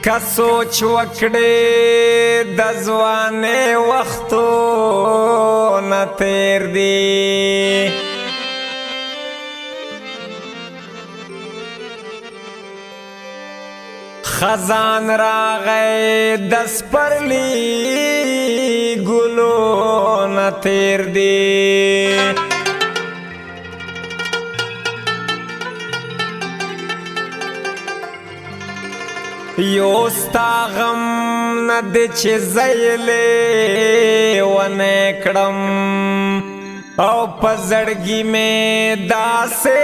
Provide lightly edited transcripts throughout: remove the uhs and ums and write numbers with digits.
که سوچ وکړې د ځوانۍ وختونه تیر دي خزان راغی د سپرلي ګلونه تیر دي یو ستا غم نه دی چې زیلې ونه کړم او په زړګي مې داسې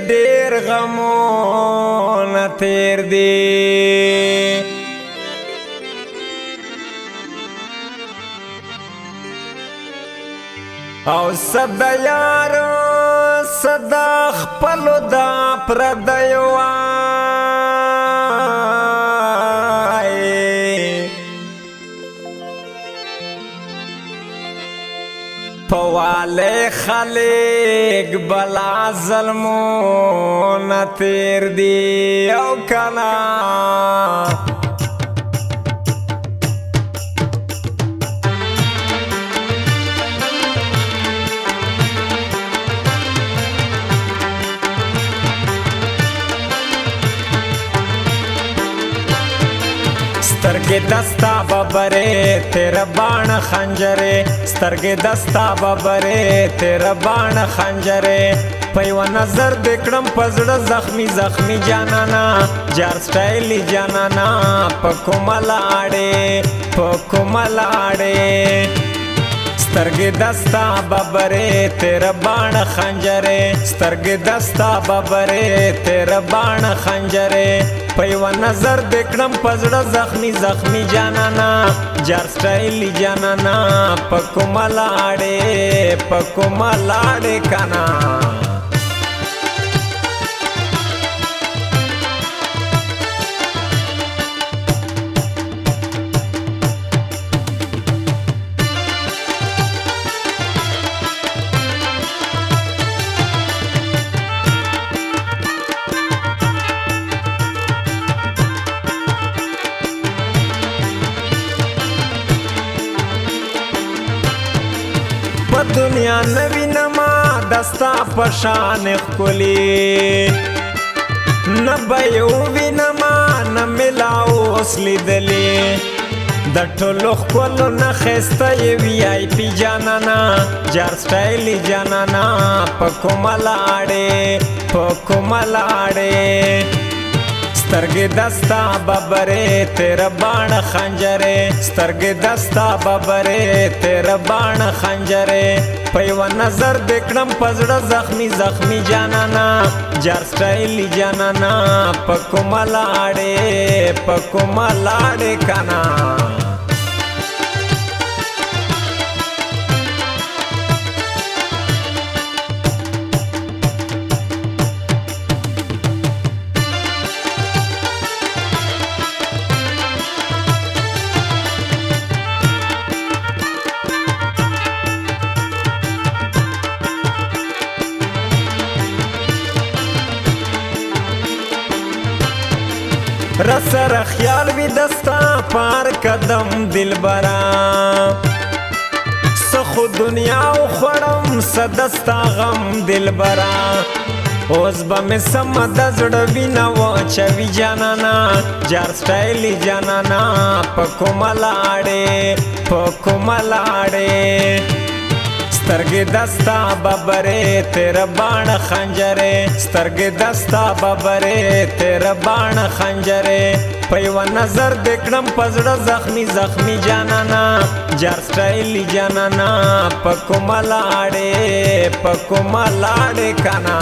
ډېر غمونه تیر دي او صد یارو صدا خپلو دا پردیو پواله خلق بلا ظلمونه تیر دی او کنا سترګې دستا ببرې تیرا باڼ خنجرې سترګې دستا ببرې تیرا باڼ خنجرې په یوه نظر دې کړم په زړه زخمي زخمي جانانا جار سټایلي جانانا په کومه لاړې په کومه لاړې سترګې دستا ببرې تیرا باڼ خنجرې سترګې دستا ببرې تیرا باڼ خنجرې په یوه نظر دې کړم په زړه زخمي زخمي جانانا جار سټایلي جانانا په کومه لاړې په کومه لاړې کنا دنیا نوی نما دستا پشان خکلی نبیو وی نما نملاو اصلی دلی د ټولو خپلو نه ښایسته یې وی آی پي جانانا جار سټایلي جانانا په کومه لاړې په کومه لاړې سترګې دستا ببرې تیرا باڼ خنجرې سترګې دستا ببرې تیرا باڼ خنجرې په یوه نظر دې کړم په زړه زخمي زخمي جانانا جار سټایلي جانانا په کومه لاړې په کومه لاړې کنا رسر خیال وی دستا پار قدم دلبرا سخو دنیا و خورم سدستا غم دلبرا اوز با می سمد زړه وینا وچوي جانانا جار سټایلي جانانا په کومه لاړې په کومه لاړې سترګې دستا ببرې تیرا باڼ خنجرې سترګې دستا ببرې تیرا باڼ خنجرې په یوه نظر دې کړم په زړه زخمي زخمي جانانا جار سټایلي جانانا په کومه لاړې په کومه لاړې کنا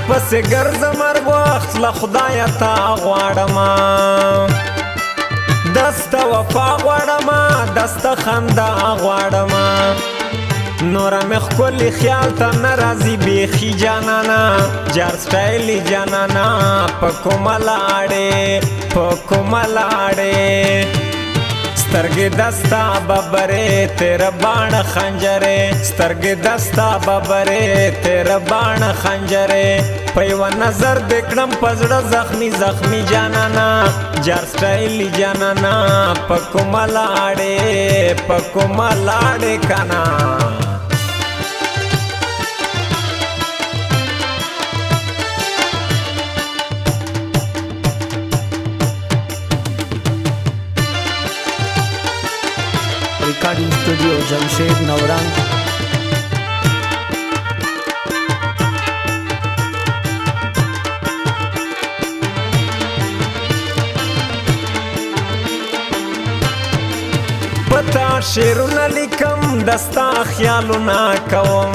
پس ګرځه مرګ وخت له خدایه تا غواړم دسته وفا غواړم دست خندا غواړم نورا مې ښکلي خیال ته نه راځي بیخي جانانا جار سټایلي جانانا په کومه لاړې په کومه لاړې سترګې دستا ببرې تیره باڼه خنجرې سترګې دستا ببرې تیره باڼه خنجرې په یوه نظر دې کړم په زړه زخمي زخمي جانانا جار سټایلي جانانا په کومه لاړې په کومه لاړې کنه recording studio Jamshed नवरंग پتا شعرونه لیکم دستا خیالونه کوم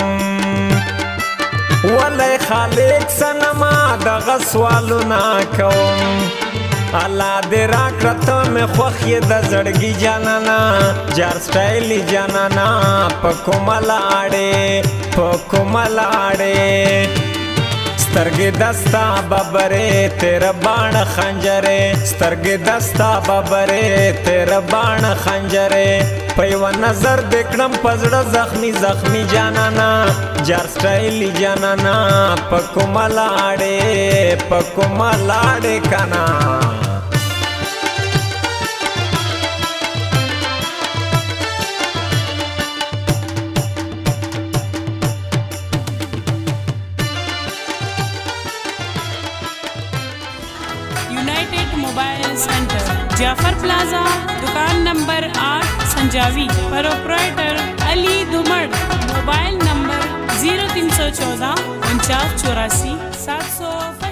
ولی خالق سنما دغه سوالونه کوم الله دې راکړه ته مې خوښ یې د زړګي جانانا جار سټایلي جانانا په کومه لاړې په کومه لاړې سترګې دستا ببرې تیره باڼه خنجرې سترګې دستا ببرې تیره باڼه خنجرې په یوه نظر دې کړم په زړه زخمي زخمي جانانا جار سټایلي جانانا په کومه لاړې په کومه لاړې کنه United mobile centre Jafar प्लाजा दुकान नंबर 8 संजावी प्रोप्राइटर अली धुमड़ mobile number 0314 49 84 700